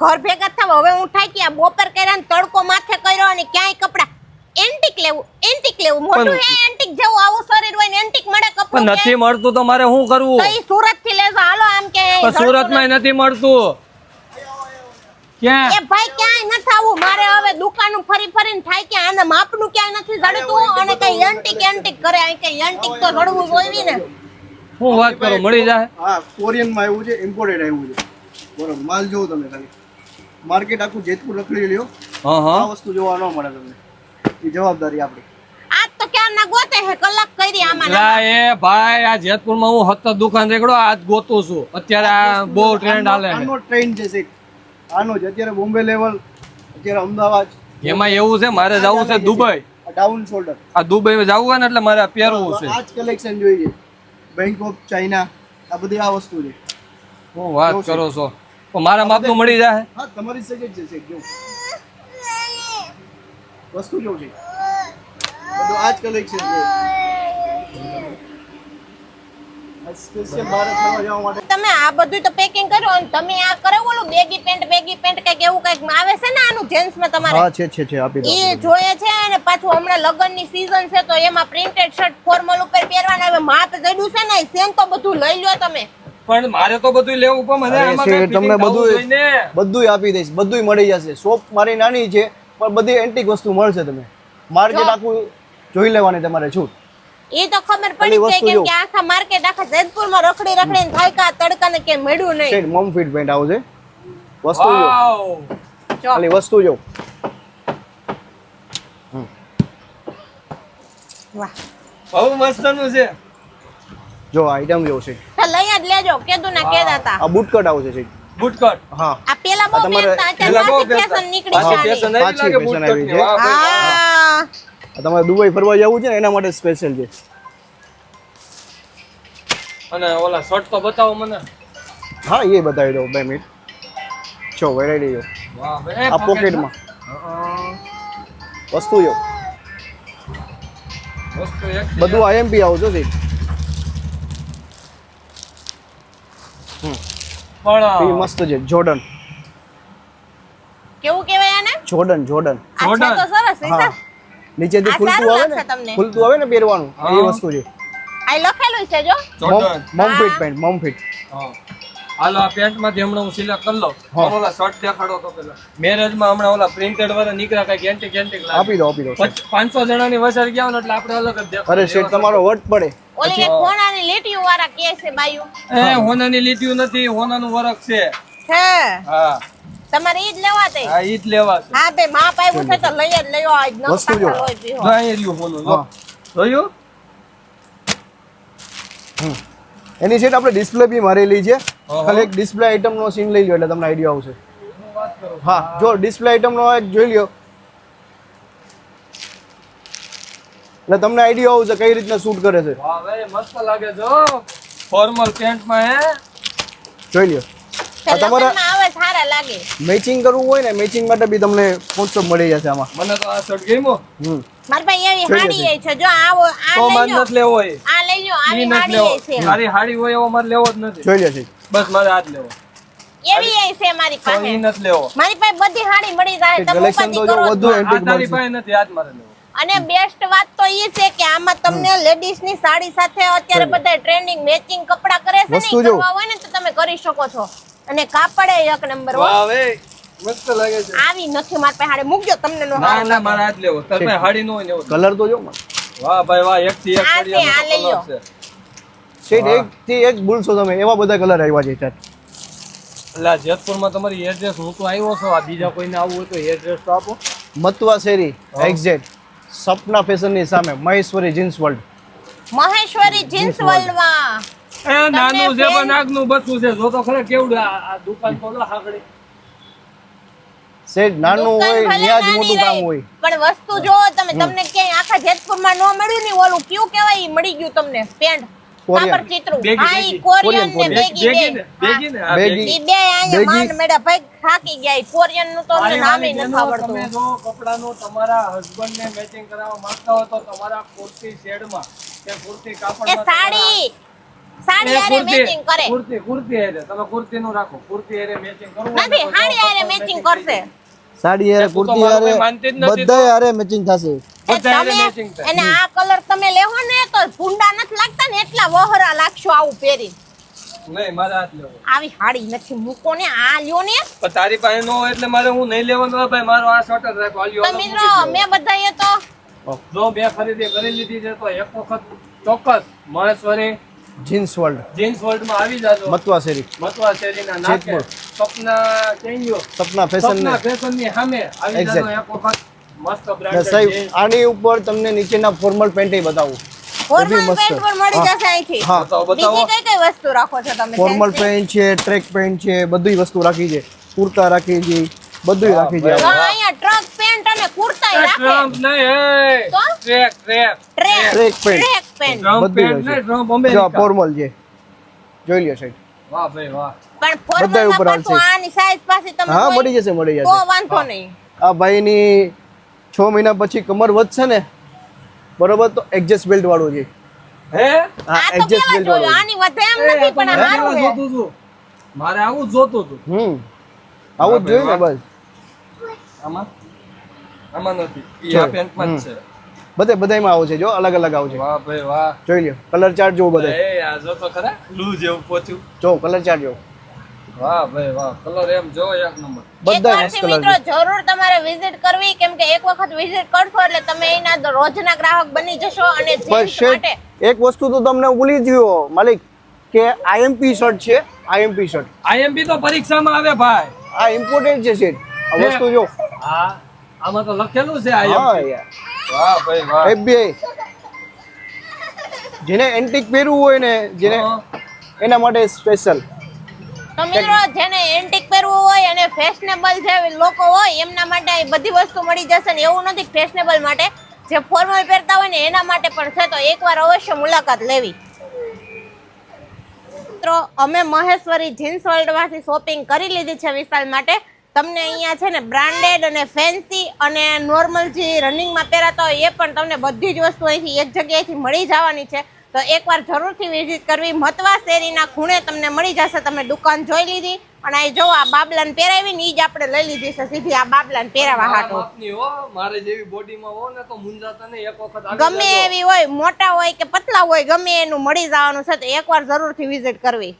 ઘર ભેગા થાવ હવે હું થાકી આ બપોર કર્યા ને તડકો માથે કર્યો અને ક્યાંય કપડા એન્ટિક લેવું મોટું હે એન્ટિક જેવું આવું શરીર હોય ને એન્ટિક મળે કપડું પણ નથી મળતું તો મારે શું કરવું? તો ઈ સુરત થી લેજો હાલો આમ કે સુરત માં નથી મળતું. ક્યાં? એ ભાઈ ક્યાંય ન થાવું મારે હવે દુકાન ફરી ફરીને થાય કે આને માપનું ક્યાંય નથી જડતું અને કઈ એન્ટિક કરે આ કઈ એન્ટિક તો જડવું જોઈએ ને. હું વાત કરું મળી જાય? હા કોરિયન માં આવ્યું છે ઇમ્પોર્ટેડ આવ્યું છે બરોબર માલ જોવો તમે ખાલી માર્કેટ આખું જેતપુર રખડી લ્યો આ વસ્તુ જોવા ન મળે તમને એ જવાબદારી આપણી. આજ તો ક્યાં ના ગોતે હે કલાક કરી આમાં લા એ ભાઈ આ જેતપુર માં હું હતત દુકાન રેકડો આજ ગોતું છું અત્યારે આ બહુ ટ્રેન્ડ હાલે છે. આનો ટ્રેન્ડ છે સેટ આનો જ અત્યારે બોમ્બે લેવલ અત્યારે અમદાવાદ એમાં એવું છે મારે જવું છે દુબઈ. ડાઉન શોલ્ડર આ દુબઈ માં જવું હોય ને એટલે મારે પહેરવું છે. આ જ કલેક્શન જોઈએ બેંકોક ચાઇના આ બધી આ વસ્તુ છે. હું વાત કરો છો તો મારા માપનું મળી જાય? હા તમારી સજેજ છે સેટ જો વસ્તુ જો છે બધું આ જ કલેક્શન છે સ્પેશિયલ બહાર ફરવા જવા માટે. તમે આ બધું તો પેકિંગ કરો અને તમે આ કરે ઓલું બેગી પેન્ટ કઈક એવું કઈક આવે છે ને આનું જેન્ટ્સ માં તમારે? હા છે આપી દો. એ જોઈએ છે અને પાછું હમણાં લગનની સીઝન છે તો એમાં પ્રિન્ટેડ શર્ટ ફોર્મલ ઉપર પહેરવાના હવે માપ જડ્યું છે ને સેમ તો બધું લઈ લ્યો તમે. પણ મારે તો બધું લેવું પણ મને આમાં કઈ તમને fitting થવું જોઈએ ને. બધું આપી દઈશ બધું મળી જશે. શોપ મારી નાની છે પણ બધી એન્ટિક વસ્તુ મળશે તમે માર્કેટ આખું જોઈ લેવાની તમારે છૂટ. એ તો ખબર પડી છે કેમ કે આખા માર્કેટ આખા જેતપુરમાં રખડીને થાયકા તડકાને કે મળ્યું નહીં. શેડ મોમ ફિટ પેન્ટ આવશે વસ્તુ જો વાવ ખાલી વસ્તુ જો વાહ બહુ મસ્ત નું છે. જો આઈટમ જો છે તો લઈ જ લેજો કેદું ના કેદા તા. આ બૂટ કટ આવશે શેડ બુટકટ. હા આ પેલા બહુ પહેરતા અત્યારે ફેશન નીકળી પાછી છે. ફેશન આવી પાછી લાગે fashion બુટકટ આવી ની. છે. વાહ ભાઈ વાહ. હા આ તમારે દુબઈ ફરવા જવું છે ને એના માટે સ્પેશિયલ છે. અને ઓલા શર્ટ તો બતાવો મને. હા એ બતાવી દો 2 મિનિટ જો વેરાયટી જો વાહ ભાઈ આ પોકેટમાં વસ્તુ જો વસ્તુ એક બધું આઈએમપી આવશે શેડ પણ એ મસ્ત છે જોર્ડન કેવું કહેવાય આને? જોર્ડન આ છે તો સરસ છે હા નીચેથી આ ખુલતું સારું આવે લાગશે તમને. ને ખુલતું આવે ને પહેરવાનું એ વસ્તુ છે આ લખેલું છે જો Jordan. Mom fit pant mom fit હા. હાલો આ પેન્ટ માંથી હમણાં હું સિલેક્ટ કરી લઉં. હા. ઓલા શર્ટ દેખાડો તો પેલા. મેરેજ માં હમણાં ઓલા પ્રિન્ટેડ વાળા નીકળ્યા કઈક એન્ટિક લાગે. આપી દો 500 જણાની વસાર ગયા હોય ને એટલે આપણે અલગ જ દેખાય. અરે શેઠ તમારો વટ પડે ઓલી એક કોણાની લીટીઓ વાળા કે છે બાયું એ હોનાની લીટીઓ નથી હોનાનું વરખ છે. છે હા તમારે ઈ જ લેવા દે. આ ઈ જ લેવા છે. હા બે માપ આવ્યું છે તો લઈ જ લેવો આજ ન વસ્તુ જો. હોય પીહો. જો અહીં રહ્યું હોનું જો. હા જોયું? એની સેટ આપણે ડિસ્પ્લે બી મારેલી છે હા. ખાલી એક ડિસ્પ્લે આઇટમ નો સીન લઈ લ્યો એટલે તમને આઈડિયા આવશે. હા જો ડિસ્પ્લે આઇટમ નો એક જોઈ લ્યો એટલે તમને આઈડિયા આવશે કઈ રીતના શૂટ કરે છે. વાહ ભાઈ મસ્ત લાગે જો. ફોર્મલ પેન્ટ માં હે. જોઈ લ્યો આ તમારા લગ્નમાં આવે સારા લાગે. મેચિંગ કરવું હોય ને મેચિંગ માટે બી તમને પોસ્ટો મળી જશે આમાં. મને તો આ શર્ટ ગમ્યો. મારી પાસે એવી હાડી એ છે જો આવો આ તો લઈ મારે લો નથી લેવો એ. આ લઈ લો ઈ આવી નથી હાડી લેવો. એ છે મારી હાડી હોય એવો મારે લેવો જ નથી. જોઈ લ્યો છે બસ મારે આ જ લેવો. એવી એ છે મારી તો ઈ પાસે નથી લેવો. મારી પાસે બધી હાડી મળી જાય તમે કલેક્શન તો ઉપાધિ જો કરો જ બધું ના. આ એન્ટિક તારી મળશે. પાસે નથી આ જ મારે લેવો. અને બેસ્ટ વાત તો એ છે કે આમાં તમને લેડીઝ ની સાડી સાથે અત્યારે બધા ટ્રેન્ડિંગ મેચિંગ કપડા કરે છે ને વસ્તુ ઈ જો. કરવા હોય ને તો તમે કરી શકો છો અને કાપડે એક નંબર હો. વાહ ભાઈ મસ્ત લાગે છે. આવી નથી મારી પાસે હાડી મૂકજો તમને નો ના ના મારે આ જ લેવો. તારી પાસે હાડી ન હોય ને એવો. કલર તો જો વાહ ભાઈ વાહ એક થી એક આ છે, આ લઈ લો. છે. શેડ એક થી એક ભૂલશો તમે એવા બધા કલર આવ્યા છે ચાર. એટલે આ જેતપુરમાં તમારી એડ્રેસ હું તો આવ્યો છું. આ બીજા કોઈને આવવું હોય તો એડ્રેસ તો આપો. મતવા શેરી એક્ઝેક્ટ સપના ફેશન ની સામે Maheshwari jeans world. Maheshwari jeans વર્લ્ડમાં એ નાનું છે friend- પણ નાકનું બસું છે. જો તો ખરે કેવડું આ દુકાન તો લો હાકડી. શેડ નાનું દુકાન હોય ભલે ત્યાં જ નાની મોટું કામ રહી, હોય. પણ વસ્તુ જો તમે તમને ક્યાંય આખા જેતપુરમાં ન મળ્યું ને ઓલું કયું કહેવાય ઈ મળી ગયું તમને પેન્ટ કોરિયન. કાપડ ચિત્રો બેગી, હા ઈ બેગી. કોરિયન ને કોરિયન. બેગી બેગી ને બે બેગી ને આ બેગી. બેગી. ઈ બે અહીંયા બેગી. માંડ મેડા ભાઈ થાકી ગયા ઈ કોરિયન નું તો અમને મારી નામે વાલી નથી બહેનો, આવડતું તમે જો કપડાનું તમારા હસબન્ડ ને મેચિંગ કરાવવા માંગતા હો તો તમારા કુર્તી શેડમાં કે કુર્તી એ કાપડમાં સાડી સાડી હારે મેચિંગ કરે કુર્તી હારે તમે કુર્તીનું રાખો, કુર્તી હારે મેચિંગ કરવું હોય ને નથી તો હાડી જાઓ, હારે મેચિંગ કરશે સાડી હારે તું તો કુર્તી મારું હારે કોઈ માનતી જ નથી બધાય હારે મેચિંગ થશે એ બધા હારે તમે matching થાય. એને આ કલર તમે લેવો ને તો ભૂંડા નથી લાગતા ને એટલા વહોરા લાગશો આવું પહેરી. નહીં મારે હાથ લેવો. આવી હાડી નથી મૂકો ને આ લ્યો ને. પણ તારી પાસે ન હોય એટલે મારે હું નહીં લેવાનું હોય ભાઈ, મારો આ શર્ટ જ રાખો. આલ્યો તો મિત્રો મેં બધાએ તો જો બે ખરીદી કરી લીધી છે તો એક વખત ચોક્કસ Maheshwari jeans world jeans world માં આવી જાજો. મતવા શેરી મતવા શેરીના નાકે જેતપુર. સપના કેન્યો સપના ફેશન ને સપના ફેશન ની સામે આવી જાજો એક વખત. મસ્ત ને બ્રાન્ડેડ સાહેબ જીન્સ. આની ઉપર તમને નીચેના ફોર્મલ પેન્ટ બતાવું ફોર્મલ મસ્ત. પેન્ટ પણ મળી જશે અહીંથી. હા બતાવો બીજી બતાવો. કઈ કઈ વસ્તુ રાખો છો તમે? Formal fancy? પેન્ટ છે, ટ્રેક પેન્ટ છે, બધી વસ્તુ રાખી છે, કુર્તા રાખી છે, બધું રાખી છે તો અહીંયા ટ્રક પેન્ટ અને કુર્તા રાખે. ટ્રમ્પ નહીં એ તો? Track track track pant. Track pant. Trump બધું પેન્ટ હશે. નહીં ટ્રમ્પ જો અમેરિકા. ફોર્મલ છે જોઈ લ્યો સાહેબ વાહ ભાઈ વાહ. પણ બધાય ઉપર ફોર્મલ માં આવશે. આની સાઈઝ પાસે તમે હા કોઈ- મળી જશે મળી તો જશે વાંધો નહીં. આ ભાઈની 6 મહિના પછી કમર વધશે ને બરોબર તો એડજસ્ટ બેલ્ટ વાળું છે હે હા આ તો એડજસ્ટ કેવા બેલ્ટ જોયું? વાળું આની વધે એમ એ, નથી તો પણ આ મારે સારું આવું છે. જોતું હતું. મારે આવું જ જોતું હતું. આવું જ જોઈએ ને બસ આમાં આમાં નથી ઈ જો. આ પેન્ટમાં જ છે. બધાયમાં આવું છે જો અલગ અલગ આવું છે વાહ ભાઈ વાહ. જોઈ લ્યો કલર ચાર્ટ જોવો બધા એ આ જો તો ખરા લૂ જેવું પોચું. જો કલર ચાર્ટ જોવો વાહ ભાઈ વાહ. કલર એમ જો એક નંબર. બધા એકવારથી મસ્ત કલર મિત્રો છે જરૂર તમારે વિઝિટ કરવી કેમ કે એક વખત વિઝિટ કરશો એટલે તમે એના રોજના ગ્રાહક બની જશો અને બસ જીન્સ શેઠ માટે એક વસ્તુ તો તમને ભૂલી ગયો માલિક કે આઈએમપી શર્ટ છે આઈએમપી શર્ટ આઈએમપી તો પરીક્ષામાં આવે ભાઈ. આ ઇમ્પોર્ટન્ટ છે શેઠ આ છે. વસ્તુ જો હા આમાં તો લખેલું છે હા આઈએમપી. યાર વાહ ભાઈ વાહ. FBI જેને એન્ટિક પહેરવું હોય ને જેને હા. એના માટે સ્પેશિયલ તો મિત્રો જેને એન્ટિક પહેરવું હોય અને ફેશનેબલ જે લોકો હોય એમના માટે આ બધી વસ્તુ મળી જશે ને એવું નથી ફેશનેબલ માટે જે ફોર્મલ પહેરતા હોય ને એના માટે પણ છે તો એકવાર અવશ્ય મુલાકાત લેવી. મિત્રો અમે મહેશ્વરી જીન્સ વર્લ્ડમાંથી શોપિંગ કરી લીધી છે વિશાલ માટે. તમને અહીંયા છે ને બ્રાન્ડેડ અને ફેન્સી અને નોર્મલ જે રનિંગમાં પહેરાતા હોય એ પણ તમને બધી જ વસ્તુ અહીંથી એક જગ્યાએથી મળી જવાની છે. તો એકવાર જરૂરથી વિઝિટ કરવી. મતવા શેરીના ખૂણે તમને મળી જશે. તમે દુકાન જોઈ લીધી અને આ જો આ બાબલાને પહેરાવી ને ઈ જ આપણે લઈ લીધી છે સીધી આ બાબલાને પહેરાવા મારા હાટો. માપની હો. મારે જેવી બોડીમાં હો ને તો મુંજાતા નહીં. એક વખત આવી ગમે જાજો. એવી હોય મોટા હોય કે પતલા હોય ગમે એનું મળી જવાનું છે તો એકવાર જરૂરથી વિઝિટ કરવી.